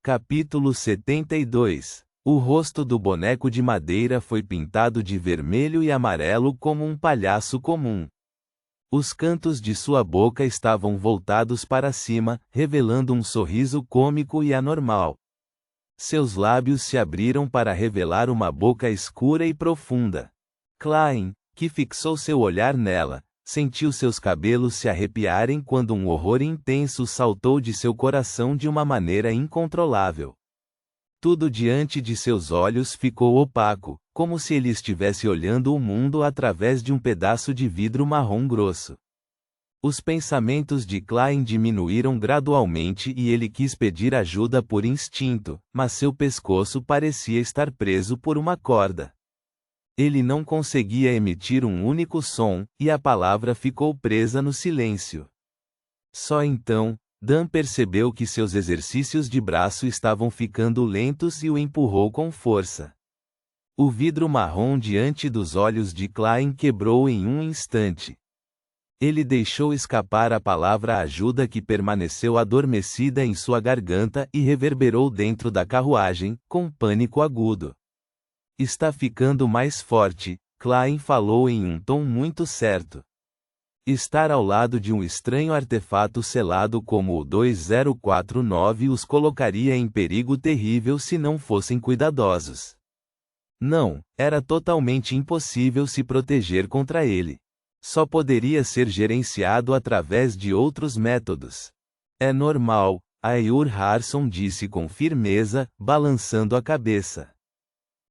Capítulo 72. O rosto do boneco de madeira foi pintado de vermelho e amarelo como um palhaço comum. Os cantos de sua boca estavam voltados para cima, revelando um sorriso cômico e anormal. Seus lábios se abriram para revelar uma boca escura e profunda. Klein, que fixou seu olhar nela, sentiu seus cabelos se arrepiarem quando um horror intenso saltou de seu coração de uma maneira incontrolável. Tudo diante de seus olhos ficou opaco, como se ele estivesse olhando o mundo através de um pedaço de vidro marrom grosso. Os pensamentos de Klein diminuíram gradualmente e ele quis pedir ajuda por instinto, mas seu pescoço parecia estar preso por uma corda. Ele não conseguia emitir um único som, e a palavra ficou presa no silêncio. Só então, Dan percebeu que seus exercícios de braço estavam ficando lentos e o empurrou com força. O vidro marrom diante dos olhos de Klein quebrou em um instante. Ele deixou escapar a palavra ajuda que permaneceu adormecida em sua garganta e reverberou dentro da carruagem, com pânico agudo. Está ficando mais forte, Klein falou em um tom muito certo. Estar ao lado de um estranho artefato selado como o 2049 os colocaria em perigo terrível se não fossem cuidadosos. Não, era totalmente impossível se proteger contra ele. Só poderia ser gerenciado através de outros métodos. É normal, Ayur Harson disse com firmeza, balançando a cabeça.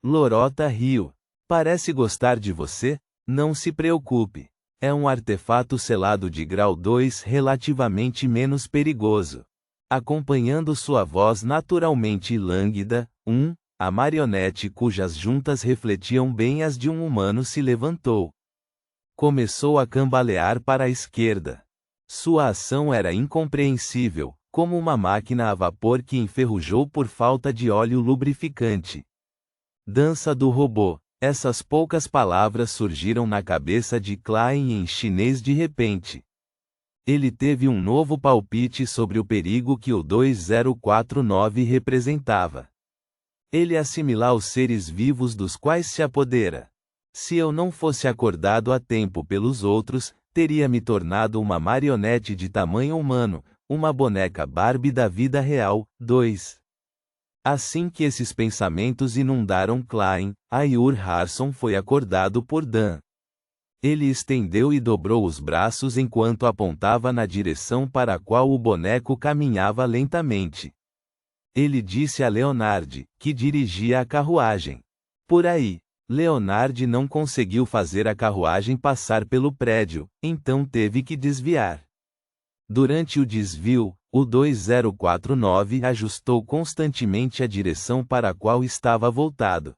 Lorota riu. Parece gostar de você? Não se preocupe. É um artefato selado de grau 2 relativamente menos perigoso. Acompanhando sua voz naturalmente lânguida, a marionete cujas juntas refletiam bem as de um humano se levantou. Começou a cambalear para a esquerda. Sua ação era incompreensível, como uma máquina a vapor que enferrujou por falta de óleo lubrificante. Dança do robô. Essas poucas palavras surgiram na cabeça de Klein em chinês de repente. Ele teve um novo palpite sobre o perigo que o 2049 representava. Ele assimilar os seres vivos dos quais se apodera. Se eu não fosse acordado a tempo pelos outros, teria me tornado uma marionete de tamanho humano, uma boneca Barbie da vida real. 2. Assim que esses pensamentos inundaram Klein, Ayur Harson foi acordado por Dan. Ele estendeu e dobrou os braços enquanto apontava na direção para a qual o boneco caminhava lentamente. Ele disse a Leonard, que dirigia a carruagem. Por aí. Leonard não conseguiu fazer a carruagem passar pelo prédio, então teve que desviar. Durante o desvio, o 2049 ajustou constantemente a direção para a qual estava voltado.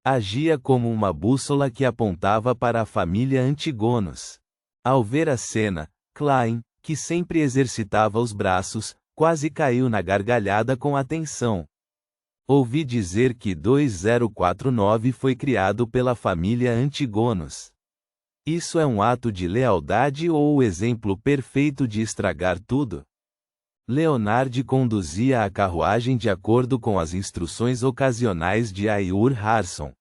Agia como uma bússola que apontava para a família Antigonos. Ao ver a cena, Klein, que sempre exercitava os braços, quase caiu na gargalhada com atenção. Ouvi dizer que 2049 foi criado pela família Antigonos. Isso é um ato de lealdade ou o exemplo perfeito de estragar tudo? Leonard conduzia a carruagem de acordo com as instruções ocasionais de Ayur Harson.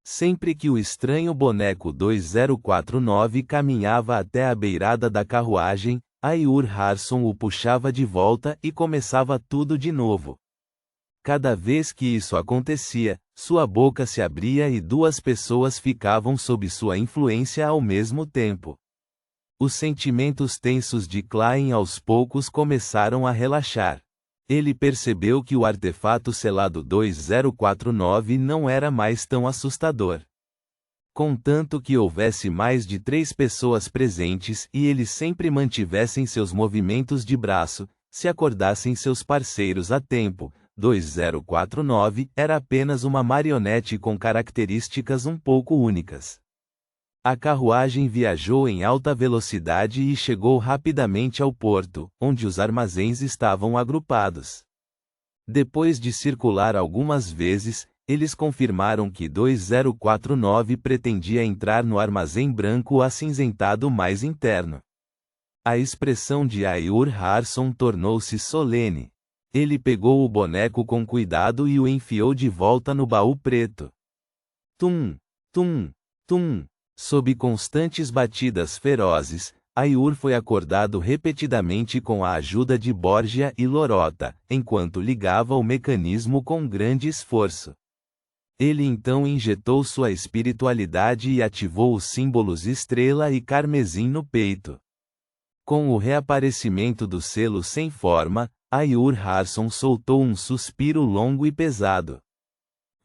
Sempre que o estranho boneco 2049 caminhava até a beirada da carruagem, Ayur Harson o puxava de volta e começava tudo de novo. Cada vez que isso acontecia, sua boca se abria e duas pessoas ficavam sob sua influência ao mesmo tempo. Os sentimentos tensos de Klein aos poucos começaram a relaxar. Ele percebeu que o artefato selado 2049 não era mais tão assustador. Contanto que houvesse mais de 3 pessoas presentes e eles sempre mantivessem seus movimentos de braço, se acordassem seus parceiros a tempo, 2049 era apenas uma marionete com características um pouco únicas. A carruagem viajou em alta velocidade e chegou rapidamente ao porto, onde os armazéns estavam agrupados. Depois de circular algumas vezes, eles confirmaram que 2049 pretendia entrar no armazém branco acinzentado mais interno. A expressão de Ayur Harson tornou-se solene. Ele pegou o boneco com cuidado e o enfiou de volta no baú preto. Tum, tum, tum. Sob constantes batidas ferozes, Ayur foi acordado repetidamente com a ajuda de Borgia e Lorota, enquanto ligava o mecanismo com grande esforço. Ele então injetou sua espiritualidade e ativou os símbolos estrela e carmesim no peito. Com o reaparecimento do selo sem forma, Ayur Harson soltou um suspiro longo e pesado.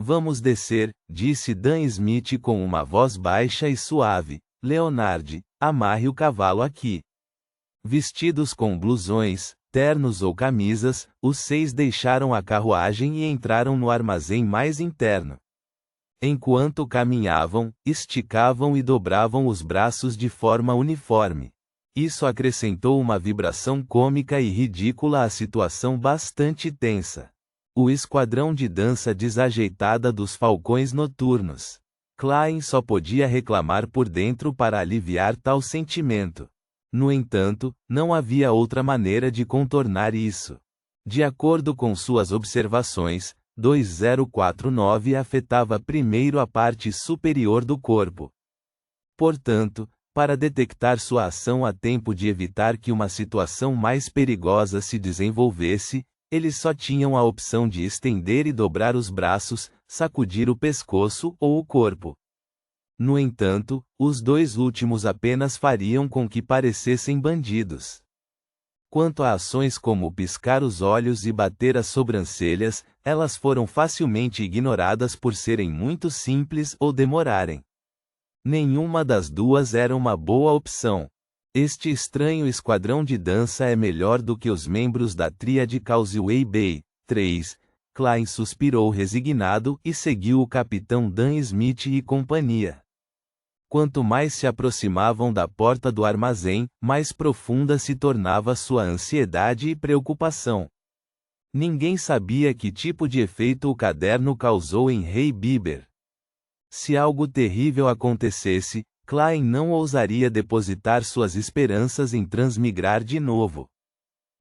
Vamos descer, disse Dan Smith com uma voz baixa e suave. Leonard, amarre o cavalo aqui. Vestidos com blusões, ternos ou camisas, os 6 deixaram a carruagem e entraram no armazém mais interno. Enquanto caminhavam, esticavam e dobravam os braços de forma uniforme. Isso acrescentou uma vibração cômica e ridícula à situação bastante tensa. O esquadrão de dança desajeitada dos falcões noturnos. Klein só podia reclamar por dentro para aliviar tal sentimento. No entanto, não havia outra maneira de contornar isso. De acordo com suas observações, 2049 afetava primeiro a parte superior do corpo. Portanto, para detectar sua ação a tempo de evitar que uma situação mais perigosa se desenvolvesse, eles só tinham a opção de estender e dobrar os braços, sacudir o pescoço ou o corpo. No entanto, os 2 últimos apenas fariam com que parecessem bandidos. Quanto a ações como piscar os olhos e bater as sobrancelhas, elas foram facilmente ignoradas por serem muito simples ou demorarem. Nenhuma das duas era uma boa opção. Este estranho esquadrão de dança é melhor do que os membros da tríade Causeway Bay. 3. Klein suspirou resignado e seguiu o capitão Dan Smith e companhia. Quanto mais se aproximavam da porta do armazém, mais profunda se tornava sua ansiedade e preocupação. Ninguém sabia que tipo de efeito o caderno causou em Rei Bieber. Se algo terrível acontecesse, Klein não ousaria depositar suas esperanças em transmigrar de novo.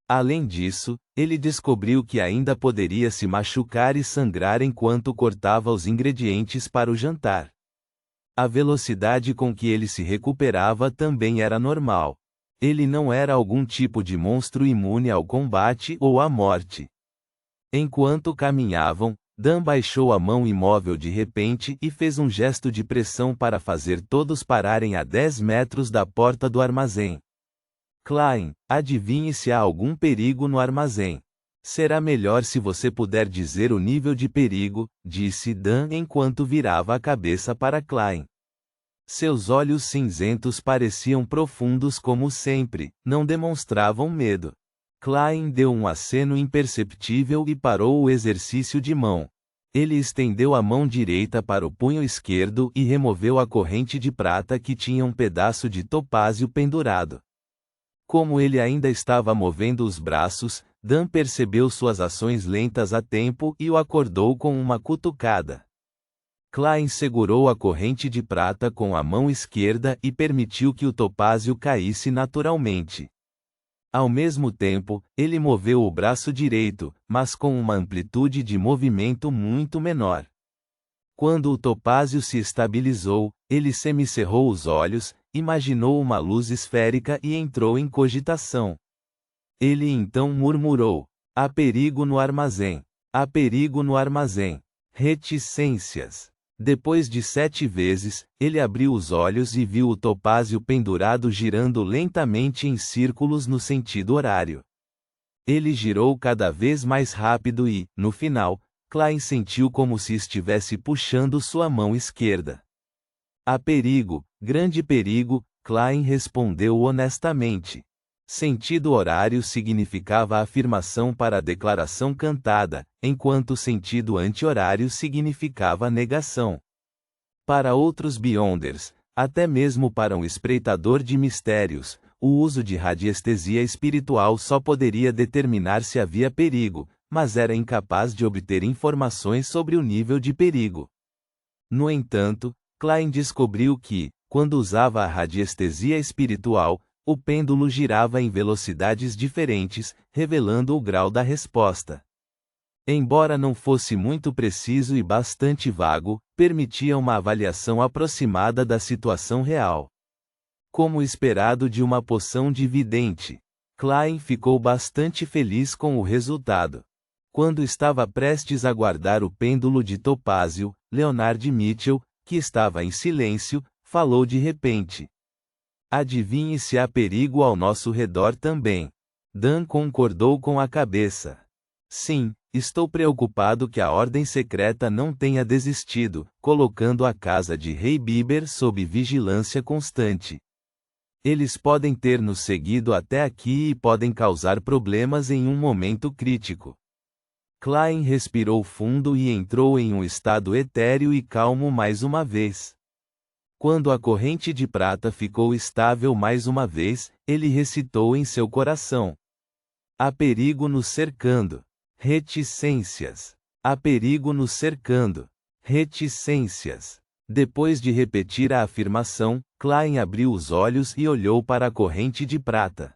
Além disso, ele descobriu que ainda poderia se machucar e sangrar enquanto cortava os ingredientes para o jantar. A velocidade com que ele se recuperava também era normal. Ele não era algum tipo de monstro imune ao combate ou à morte. Enquanto caminhavam, Dan baixou a mão imóvel de repente e fez um gesto de pressão para fazer todos pararem a 10 metros da porta do armazém. Klein, adivinhe se há algum perigo no armazém. Será melhor se você puder dizer o nível de perigo, disse Dan enquanto virava a cabeça para Klein. Seus olhos cinzentos pareciam profundos como sempre, não demonstravam medo. Klein deu um aceno imperceptível e parou o exercício de mão. Ele estendeu a mão direita para o punho esquerdo e removeu a corrente de prata que tinha um pedaço de topázio pendurado. Como ele ainda estava movendo os braços, Dan percebeu suas ações lentas a tempo e o acordou com uma cutucada. Klein segurou a corrente de prata com a mão esquerda e permitiu que o topázio caísse naturalmente. Ao mesmo tempo, ele moveu o braço direito, mas com uma amplitude de movimento muito menor. Quando o topázio se estabilizou, ele semicerrou os olhos, imaginou uma luz esférica e entrou em cogitação. Ele então murmurou: há perigo no armazém. Há perigo no armazém. Reticências. Depois de 7 vezes, ele abriu os olhos e viu o topázio pendurado girando lentamente em círculos no sentido horário. Ele girou cada vez mais rápido e, no final, Klein sentiu como se estivesse puxando sua mão esquerda. Há perigo, grande perigo, Klein respondeu honestamente. Sentido horário significava afirmação para a declaração cantada, enquanto sentido anti-horário significava negação. Para outros Beyonders, até mesmo para um espreitador de mistérios, o uso de radiestesia espiritual só poderia determinar se havia perigo, mas era incapaz de obter informações sobre o nível de perigo. No entanto, Klein descobriu que, quando usava a radiestesia espiritual, O pêndulo girava em velocidades diferentes, revelando o grau da resposta. Embora não fosse muito preciso e bastante vago, permitia uma avaliação aproximada da situação real. Como esperado de uma poção de vidente, Klein ficou bastante feliz com o resultado. Quando estava prestes a guardar o pêndulo de topázio, Leonard Mitchell, que estava em silêncio, falou de repente. Adivinhe se há perigo ao nosso redor também. Dan concordou com a cabeça. Sim, estou preocupado que a ordem secreta não tenha desistido, colocando a casa de Rei Bieber sob vigilância constante. Eles podem ter nos seguido até aqui e podem causar problemas em um momento crítico. Klein respirou fundo e entrou em um estado etéreo e calmo mais uma vez. Quando a corrente de prata ficou estável mais uma vez, ele recitou em seu coração: há perigo nos cercando. Reticências. Há perigo nos cercando. Reticências. Depois de repetir a afirmação, Klein abriu os olhos e olhou para a corrente de prata.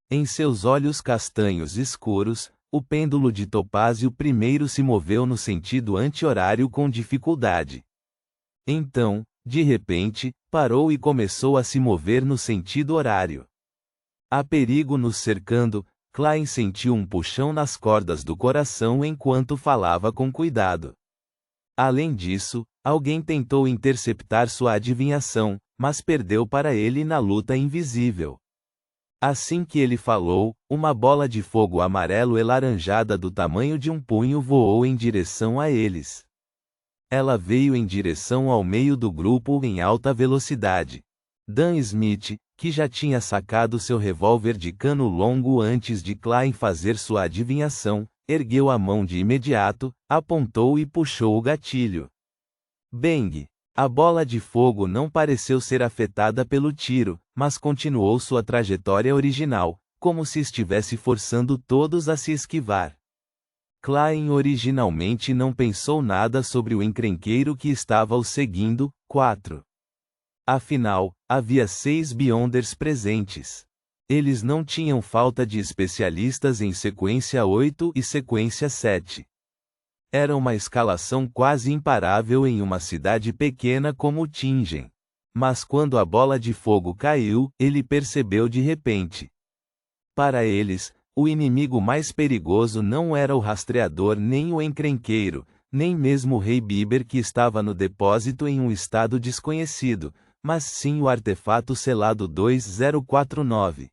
Em seus olhos castanhos escuros, o pêndulo de topázio primeiro se moveu no sentido anti-horário com dificuldade. Então, de repente, parou e começou a se mover no sentido horário. Há perigo nos cercando. Klein sentiu um puxão nas cordas do coração enquanto falava com cuidado. Além disso, alguém tentou interceptar sua adivinhação, mas perdeu para ele na luta invisível. Assim que ele falou, uma bola de fogo amarelo-elaranjada do tamanho de um punho voou em direção a eles. Ela veio em direção ao meio do grupo em alta velocidade. Dan Smith, que já tinha sacado seu revólver de cano longo antes de Klein fazer sua adivinhação, ergueu a mão de imediato, apontou e puxou o gatilho. Bang! A bola de fogo não pareceu ser afetada pelo tiro, mas continuou sua trajetória original, como se estivesse forçando todos a se esquivar. Klein originalmente não pensou nada sobre o encrenqueiro que estava o seguindo. 4. Afinal, havia 6 Beyonders presentes. Eles não tinham falta de especialistas em sequência 8 e sequência 7. Era uma escalação quase imparável em uma cidade pequena como Tingen. Mas quando a bola de fogo caiu, ele percebeu de repente. Para eles, o inimigo mais perigoso não era o rastreador nem o encrenqueiro, nem mesmo o Rei Bieber que estava no depósito em um estado desconhecido, mas sim o artefato selado 2049.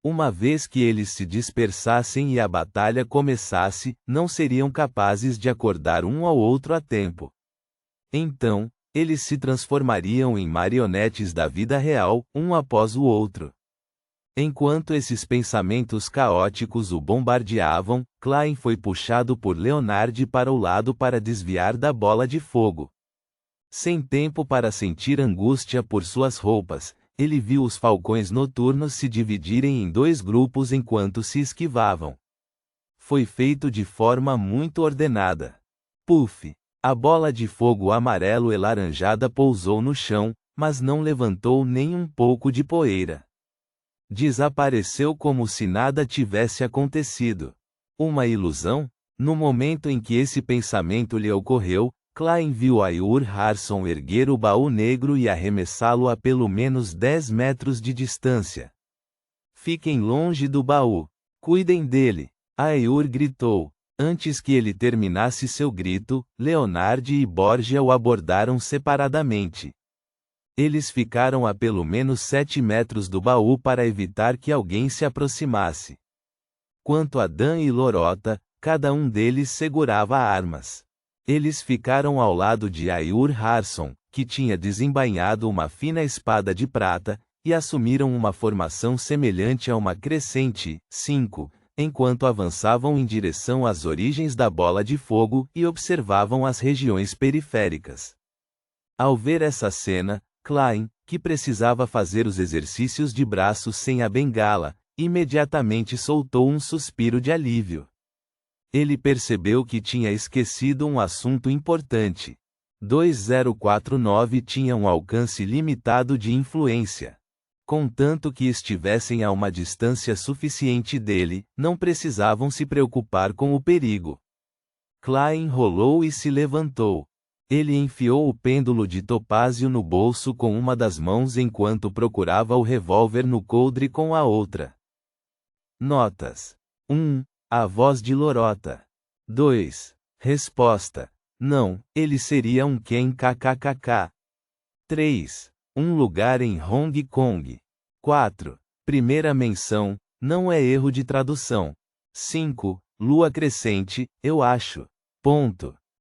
Uma vez que eles se dispersassem e a batalha começasse, não seriam capazes de acordar um ao outro a tempo. Então, eles se transformariam em marionetes da vida real, um após o outro. Enquanto esses pensamentos caóticos o bombardeavam, Klein foi puxado por Leonard para o lado para desviar da bola de fogo. Sem tempo para sentir angústia por suas roupas, ele viu os falcões noturnos se dividirem em 2 grupos enquanto se esquivavam. Foi feito de forma muito ordenada. Puff! A bola de fogo amarelo-elaranjada pousou no chão, mas não levantou nem um pouco de poeira. Desapareceu como se nada tivesse acontecido. Uma ilusão? No momento em que esse pensamento lhe ocorreu, Klein viu Ayur Harson erguer o baú negro e arremessá-lo a pelo menos 10 metros de distância. Fiquem longe do baú. Cuidem dele. Ayur gritou. Antes que ele terminasse seu grito, Leonard e Borgia o abordaram separadamente. Eles ficaram a pelo menos 7 metros do baú para evitar que alguém se aproximasse. Quanto a Dan e Lorota, cada um deles segurava armas. Eles ficaram ao lado de Ayur Harson, que tinha desembainhado uma fina espada de prata, e assumiram uma formação semelhante a uma crescente, 5, enquanto avançavam em direção às origens da bola de fogo e observavam as regiões periféricas. Ao ver essa cena, Klein, que precisava fazer os exercícios de braços sem a bengala, imediatamente soltou um suspiro de alívio. Ele percebeu que tinha esquecido um assunto importante. 2049 tinha um alcance limitado de influência. Contanto que estivessem a uma distância suficiente dele, não precisavam se preocupar com o perigo. Klein rolou e se levantou. Ele enfiou o pêndulo de topázio no bolso com uma das mãos enquanto procurava o revólver no coldre com a outra. Notas. 1. A voz de Lorota. 2. Resposta. Não, ele seria um Ken kkkk. 3. Um lugar em Hong Kong. 4. Primeira menção, não é erro de tradução. 5. Lua crescente, eu acho. Ponto.